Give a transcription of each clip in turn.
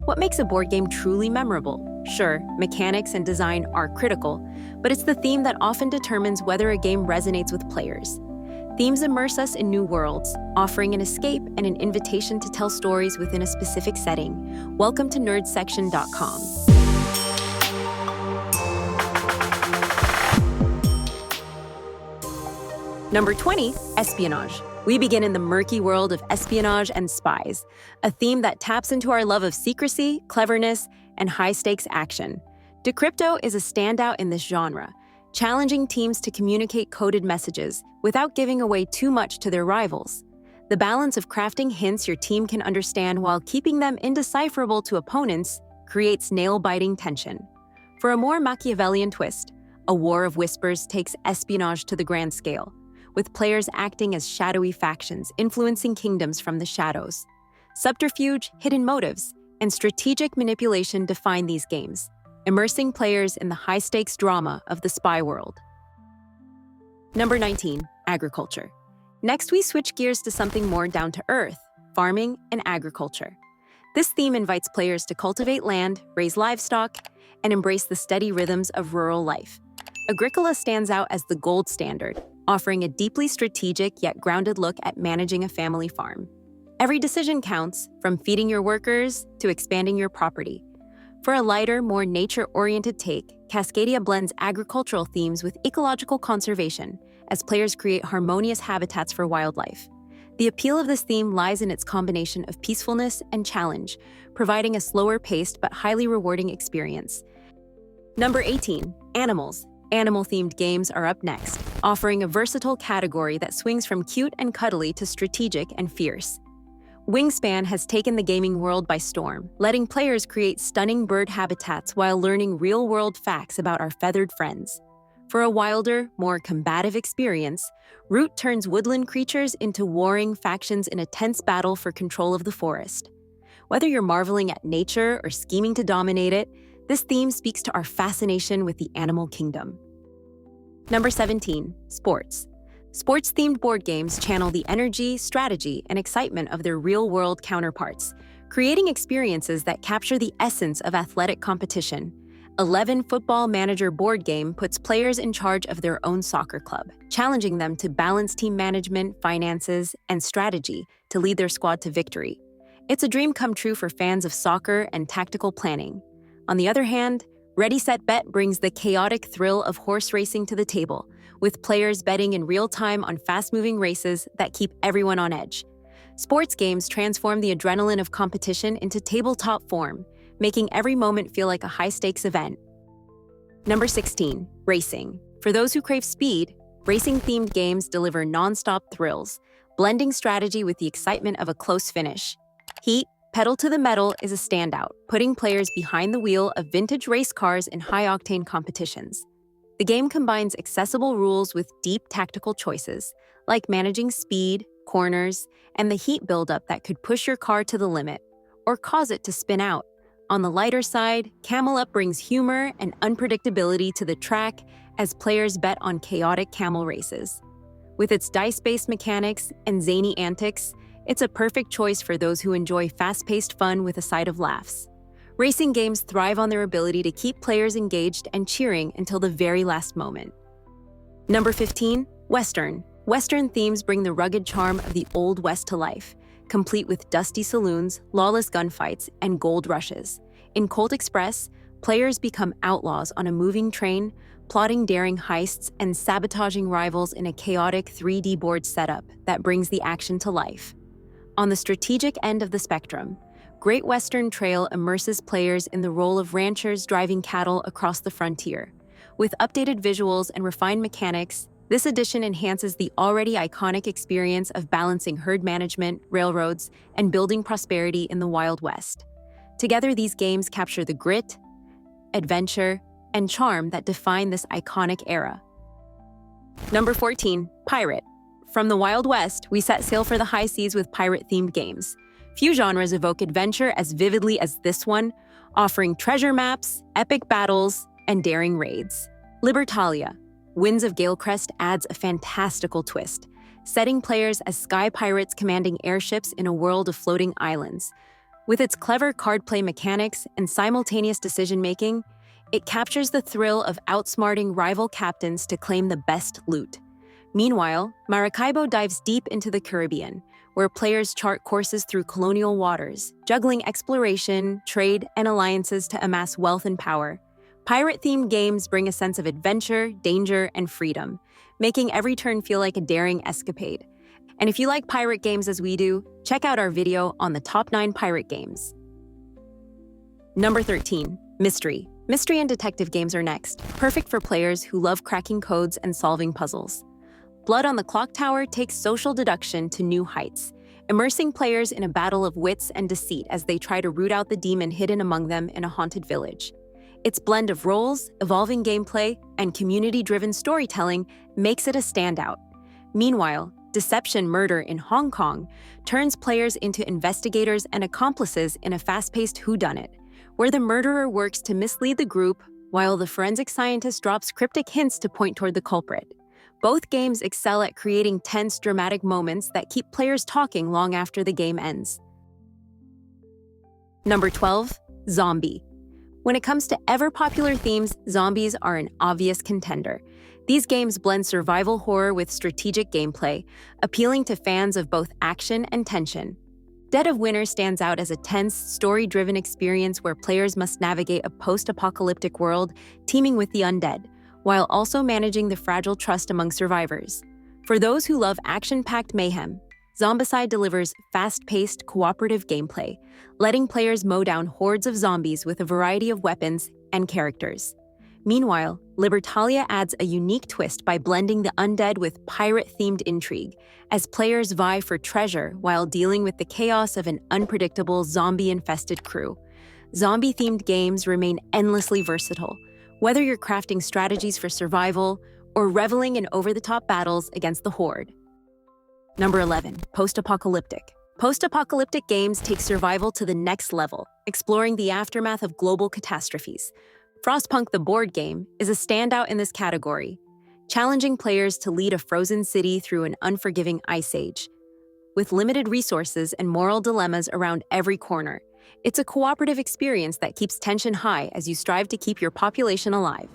What makes a board game truly memorable? Sure, mechanics and design are critical, but it's the theme that often determines whether a game resonates with players. Themes immerse us in new worlds, offering an escape and an invitation to tell stories within a specific setting. Welcome to nerdsection.com. Number 20, espionage. We begin in the murky world of espionage and spies, a theme that taps into our love of secrecy, cleverness, and high-stakes action. Decrypto is a standout in this genre, challenging teams to communicate coded messages without giving away too much to their rivals. The balance of crafting hints your team can understand while keeping them indecipherable to opponents creates nail-biting tension. For a more Machiavellian twist, A War of Whispers takes espionage to the grand scale, with players acting as shadowy factions influencing kingdoms from the shadows. Subterfuge, hidden motives, and strategic manipulation define these games, immersing players in the high-stakes drama of the spy world. Number 19, agriculture. Next, we switch gears to something more down to earth, farming and agriculture. This theme invites players to cultivate land, raise livestock, and embrace the steady rhythms of rural life. Agricola stands out as the gold standard, offering a deeply strategic yet grounded look at managing a family farm. Every decision counts, from feeding your workers to expanding your property. For a lighter, more nature-oriented take, Cascadia blends agricultural themes with ecological conservation as players create harmonious habitats for wildlife. The appeal of this theme lies in its combination of peacefulness and challenge, providing a slower-paced but highly rewarding experience. Number 18, animals. Animal-themed games are up next, offering a versatile category that swings from cute and cuddly to strategic and fierce. Wingspan has taken the gaming world by storm, letting players create stunning bird habitats while learning real-world facts about our feathered friends. For a wilder, more combative experience, Root turns woodland creatures into warring factions in a tense battle for control of the forest. Whether you're marveling at nature or scheming to dominate it, this theme speaks to our fascination with the animal kingdom. Number 17, sports. Sports-themed board games channel the energy, strategy, and excitement of their real-world counterparts, creating experiences that capture the essence of athletic competition. 11 Football Manager board game puts players in charge of their own soccer club, challenging them to balance team management, finances, and strategy to lead their squad to victory. It's a dream come true for fans of soccer and tactical planning. On the other hand, Ready Set Bet brings the chaotic thrill of horse racing to the table, with players betting in real time on fast-moving races that keep everyone on edge. Sports games transform the adrenaline of competition into tabletop form, making every moment feel like a high-stakes event. Number 16, racing. For those who crave speed, racing-themed games deliver non-stop thrills, blending strategy with the excitement of a close finish. Heat, Pedal to the Metal is a standout, putting players behind the wheel of vintage race cars in high-octane competitions. The game combines accessible rules with deep tactical choices, like managing speed, corners, and the heat buildup that could push your car to the limit, or cause it to spin out. On the lighter side, Camel Up brings humor and unpredictability to the track as players bet on chaotic camel races. With its dice-based mechanics and zany antics, it's a perfect choice for those who enjoy fast-paced fun with a side of laughs. Racing games thrive on their ability to keep players engaged and cheering until the very last moment. Number 15, Western. Western themes bring the rugged charm of the Old West to life, complete with dusty saloons, lawless gunfights, and gold rushes. In Colt Express, players become outlaws on a moving train, plotting daring heists and sabotaging rivals in a chaotic 3D board setup that brings the action to life. On the strategic end of the spectrum, Great Western Trail immerses players in the role of ranchers driving cattle across the frontier. With updated visuals and refined mechanics, this edition enhances the already iconic experience of balancing herd management, railroads, and building prosperity in the Wild West. Together, these games capture the grit, adventure, and charm that define this iconic era. Number 14, Pirate. From the Wild West, we set sail for the high seas with pirate-themed games. Few genres evoke adventure as vividly as this one, offering treasure maps, epic battles, and daring raids. Libertalia, Winds of Galecrest adds a fantastical twist, setting players as sky pirates commanding airships in a world of floating islands. With its clever card play mechanics and simultaneous decision-making, it captures the thrill of outsmarting rival captains to claim the best loot. Meanwhile, Maracaibo dives deep into the Caribbean, where players chart courses through colonial waters, juggling exploration, trade, and alliances to amass wealth and power. Pirate-themed games bring a sense of adventure, danger, and freedom, making every turn feel like a daring escapade. And if you like pirate games as we do, check out our video on the top 9 pirate games. Number 13, Mystery. Mystery and detective games are next, perfect for players who love cracking codes and solving puzzles. Blood on the Clock Tower takes social deduction to new heights, immersing players in a battle of wits and deceit as they try to root out the demon hidden among them in a haunted village. Its blend of roles, evolving gameplay, and community-driven storytelling makes it a standout. Meanwhile, Deception Murder in Hong Kong turns players into investigators and accomplices in a fast-paced whodunit, where the murderer works to mislead the group while the forensic scientist drops cryptic hints to point toward the culprit. Both games excel at creating tense, dramatic moments that keep players talking long after the game ends. Number 12, Zombie. When it comes to ever-popular themes, zombies are an obvious contender. These games blend survival horror with strategic gameplay, appealing to fans of both action and tension. Dead of Winter stands out as a tense, story-driven experience where players must navigate a post-apocalyptic world teeming with the undead, while also managing the fragile trust among survivors. For those who love action-packed mayhem, Zombicide delivers fast-paced, cooperative gameplay, letting players mow down hordes of zombies with a variety of weapons and characters. Meanwhile, Libertalia adds a unique twist by blending the undead with pirate-themed intrigue, as players vie for treasure while dealing with the chaos of an unpredictable zombie-infested crew. Zombie-themed games remain endlessly versatile, whether you're crafting strategies for survival or reveling in over-the-top battles against the Horde. Number 11, Post-apocalyptic. Post-apocalyptic games take survival to the next level, exploring the aftermath of global catastrophes. Frostpunk the board game is a standout in this category, challenging players to lead a frozen city through an unforgiving ice age. With limited resources and moral dilemmas around every corner, it's a cooperative experience that keeps tension high as you strive to keep your population alive.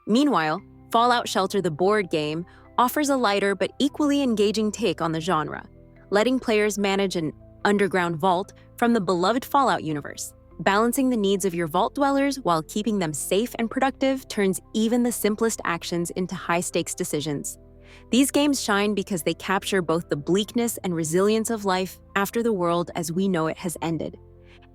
Meanwhile, Fallout Shelter the board game offers a lighter but equally engaging take on the genre, letting players manage an underground vault from the beloved Fallout universe. Balancing the needs of your vault dwellers while keeping them safe and productive turns even the simplest actions into high-stakes decisions. These games shine because they capture both the bleakness and resilience of life after the world as we know it has ended.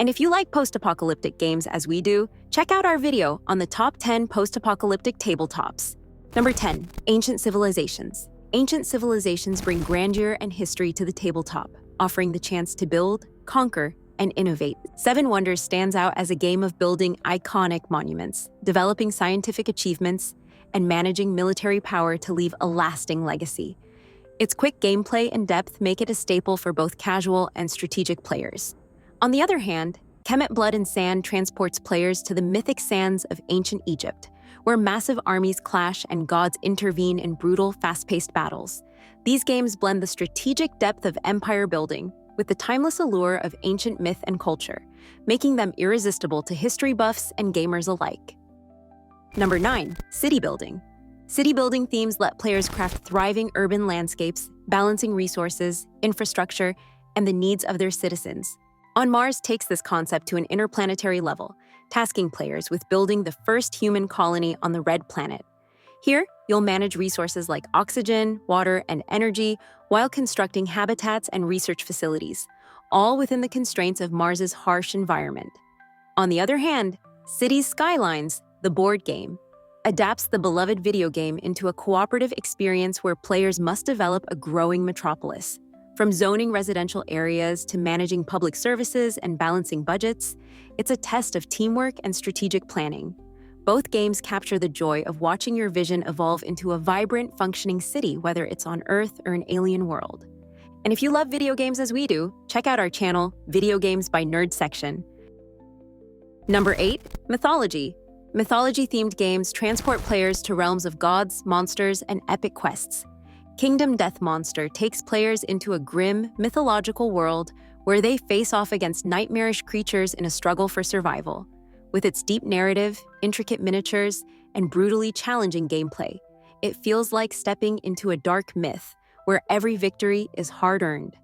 And if you like post-apocalyptic games as we do, check out our video on the top 10 post-apocalyptic tabletops. Number 10, Ancient Civilizations. Ancient civilizations bring grandeur and history to the tabletop, offering the chance to build, conquer, and innovate. Seven Wonders stands out as a game of building iconic monuments, developing scientific achievements, and managing military power to leave a lasting legacy. Its quick gameplay and depth make it a staple for both casual and strategic players. On the other hand, Kemet Blood and Sand transports players to the mythic sands of ancient Egypt, where massive armies clash and gods intervene in brutal, fast-paced battles. These games blend the strategic depth of empire building with the timeless allure of ancient myth and culture, making them irresistible to history buffs and gamers alike. Number 9, City Building. City building themes let players craft thriving urban landscapes, balancing resources, infrastructure, and the needs of their citizens. On Mars takes this concept to an interplanetary level, tasking players with building the first human colony on the Red Planet. Here, you'll manage resources like oxygen, water, and energy while constructing habitats and research facilities, all within the constraints of Mars's harsh environment. On the other hand, Cities Skylines, the board game, adapts the beloved video game into a cooperative experience where players must develop a growing metropolis. From zoning residential areas to managing public services and balancing budgets, it's a test of teamwork and strategic planning. Both games capture the joy of watching your vision evolve into a vibrant, functioning city, whether it's on Earth or an alien world. And if you love video games as we do, check out our channel, Video Games by Nerd Section. Number 8, Mythology. Mythology-themed games transport players to realms of gods, monsters, and epic quests. Kingdom Death Monster takes players into a grim, mythological world where they face off against nightmarish creatures in a struggle for survival. With its deep narrative, intricate miniatures, and brutally challenging gameplay, it feels like stepping into a dark myth where every victory is hard-earned.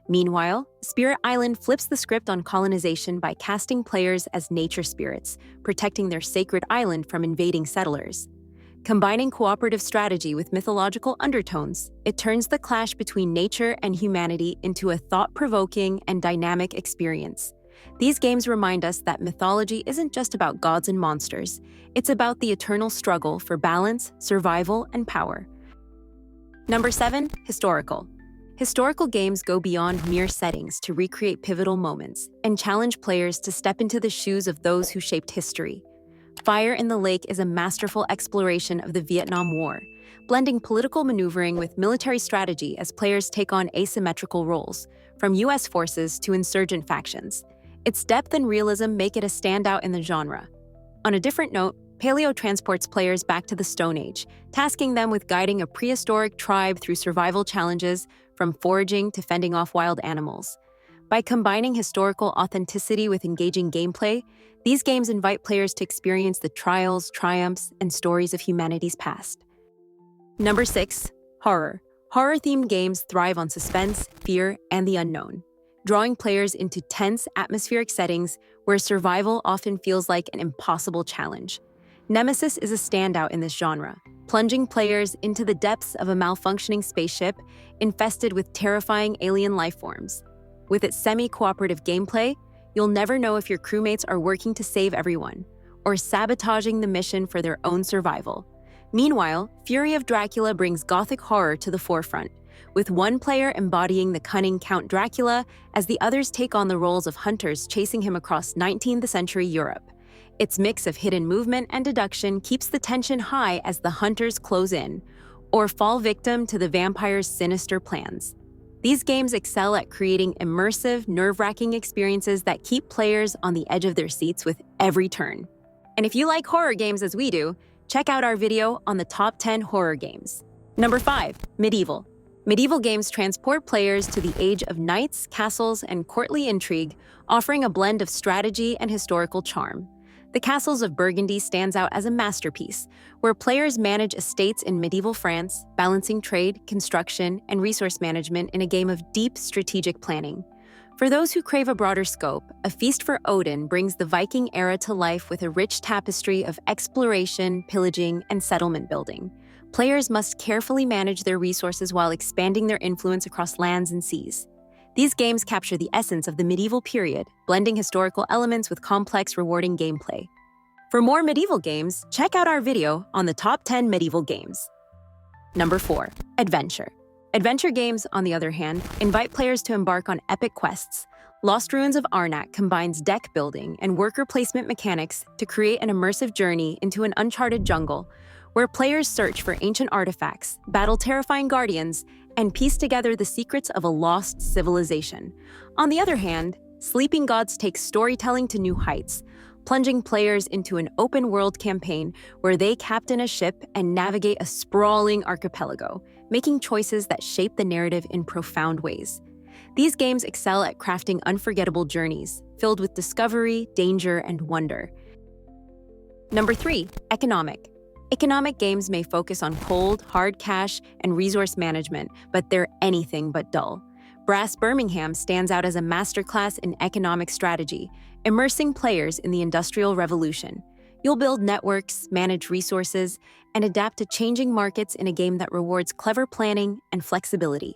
Meanwhile, Spirit Island flips the script on colonization by casting players as nature spirits, protecting their sacred island from invading settlers. Combining cooperative strategy with mythological undertones, it turns the clash between nature and humanity into a thought-provoking and dynamic experience. These games remind us that mythology isn't just about gods and monsters, it's about the eternal struggle for balance, survival, and power. Number 7, historical. Historical games go beyond mere settings to recreate pivotal moments and challenge players to step into the shoes of those who shaped history. Fire in the Lake is a masterful exploration of the Vietnam War, blending political maneuvering with military strategy as players take on asymmetrical roles, from U.S. forces to insurgent factions. Its depth and realism make it a standout in the genre. On a different note, Paleo transports players back to the Stone Age, tasking them with guiding a prehistoric tribe through survival challenges from foraging to fending off wild animals. By combining historical authenticity with engaging gameplay, these games invite players to experience the trials, triumphs, and stories of humanity's past. Number 6, horror. Horror-themed games thrive on suspense, fear, and the unknown, drawing players into tense, atmospheric settings where survival often feels like an impossible challenge. Nemesis is a standout in this genre, plunging players into the depths of a malfunctioning spaceship infested with terrifying alien lifeforms. With its semi-cooperative gameplay, you'll never know if your crewmates are working to save everyone or sabotaging the mission for their own survival. Meanwhile, Fury of Dracula brings gothic horror to the forefront, with one player embodying the cunning Count Dracula as the others take on the roles of hunters chasing him across 19th century Europe. Its mix of hidden movement and deduction keeps the tension high as the hunters close in, or fall victim to the vampire's sinister plans. These games excel at creating immersive, nerve-wracking experiences that keep players on the edge of their seats with every turn. And if you like horror games as we do, check out our video on the top 10 horror games. Number 5, medieval. Medieval games transport players to the age of knights, castles, and courtly intrigue, offering a blend of strategy and historical charm. The Castles of Burgundy stands out as a masterpiece, where players manage estates in medieval France, balancing trade, construction, and resource management in a game of deep strategic planning. For those who crave a broader scope, A Feast for Odin brings the Viking era to life with a rich tapestry of exploration, pillaging, and settlement building. Players must carefully manage their resources while expanding their influence across lands and seas. These games capture the essence of the medieval period, blending historical elements with complex, rewarding gameplay. For more medieval games, check out our video on the top 10 medieval games. Number 4, adventure. Adventure games, on the other hand, invite players to embark on epic quests. Lost Ruins of Arnak combines deck building and worker placement mechanics to create an immersive journey into an uncharted jungle, where players search for ancient artifacts, battle terrifying guardians, and piece together the secrets of a lost civilization. On the other hand, Sleeping Gods takes storytelling to new heights, plunging players into an open-world campaign where they captain a ship and navigate a sprawling archipelago, making choices that shape the narrative in profound ways. These games excel at crafting unforgettable journeys, filled with discovery, danger, and wonder. Number 3, economic. Economic games may focus on cold, hard cash, and resource management, but they're anything but dull. Brass Birmingham stands out as a masterclass in economic strategy, immersing players in the Industrial Revolution. You'll build networks, manage resources, and adapt to changing markets in a game that rewards clever planning and flexibility.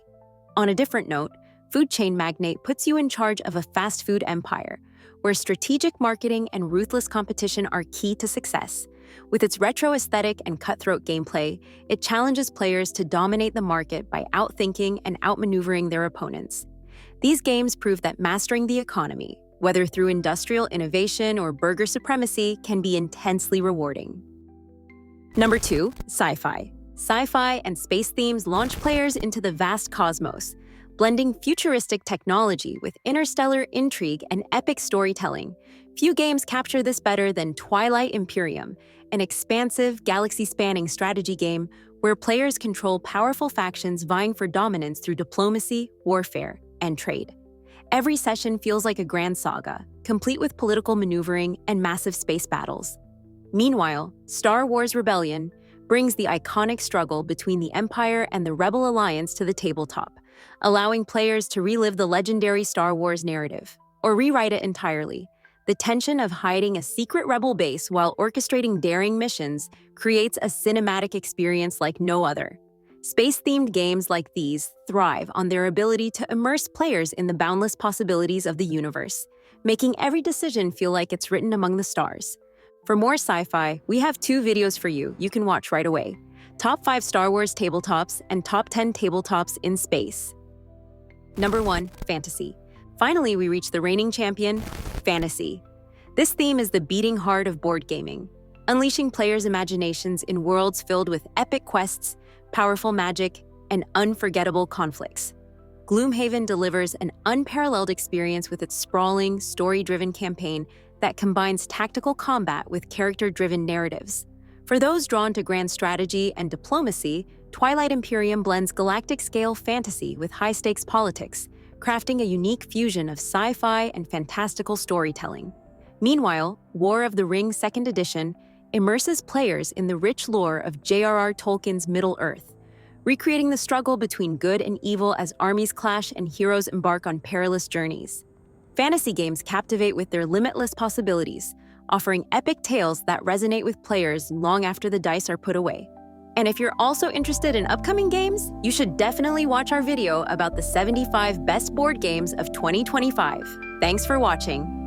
On a different note, Food Chain Magnate puts you in charge of a fast food empire, where strategic marketing and ruthless competition are key to success. With its retro aesthetic and cutthroat gameplay, it challenges players to dominate the market by outthinking and outmaneuvering their opponents. These games prove that mastering the economy, whether through industrial innovation or burger supremacy, can be intensely rewarding. Number 2, sci-fi. Sci-fi and space themes launch players into the vast cosmos, blending futuristic technology with interstellar intrigue and epic storytelling. Few games capture this better than Twilight Imperium, an expansive, galaxy-spanning strategy game where players control powerful factions vying for dominance through diplomacy, warfare, and trade. Every session feels like a grand saga, complete with political maneuvering and massive space battles. Meanwhile, Star Wars Rebellion brings the iconic struggle between the Empire and the Rebel Alliance to the tabletop, allowing players to relive the legendary Star Wars narrative, or rewrite it entirely. The tension of hiding a secret rebel base while orchestrating daring missions creates a cinematic experience like no other. Space-themed games like these thrive on their ability to immerse players in the boundless possibilities of the universe, making every decision feel like it's written among the stars. For more sci-fi, we have 2 videos for you can watch right away. Top 5 Star Wars tabletops and Top 10 tabletops in space. Number 1. Fantasy. Finally, we reach the reigning champion, fantasy. This theme is the beating heart of board gaming, unleashing players' imaginations in worlds filled with epic quests, powerful magic, and unforgettable conflicts. Gloomhaven delivers an unparalleled experience with its sprawling, story-driven campaign that combines tactical combat with character-driven narratives. For those drawn to grand strategy and diplomacy, Twilight Imperium blends galactic-scale fantasy with high-stakes politics, crafting a unique fusion of sci-fi and fantastical storytelling. Meanwhile, War of the Ring 2nd Edition immerses players in the rich lore of J.R.R. Tolkien's Middle-earth, recreating the struggle between good and evil as armies clash and heroes embark on perilous journeys. Fantasy games captivate with their limitless possibilities, offering epic tales that resonate with players long after the dice are put away. And if you're also interested in upcoming games, you should definitely watch our video about the 75 best board games of 2025. Thanks for watching.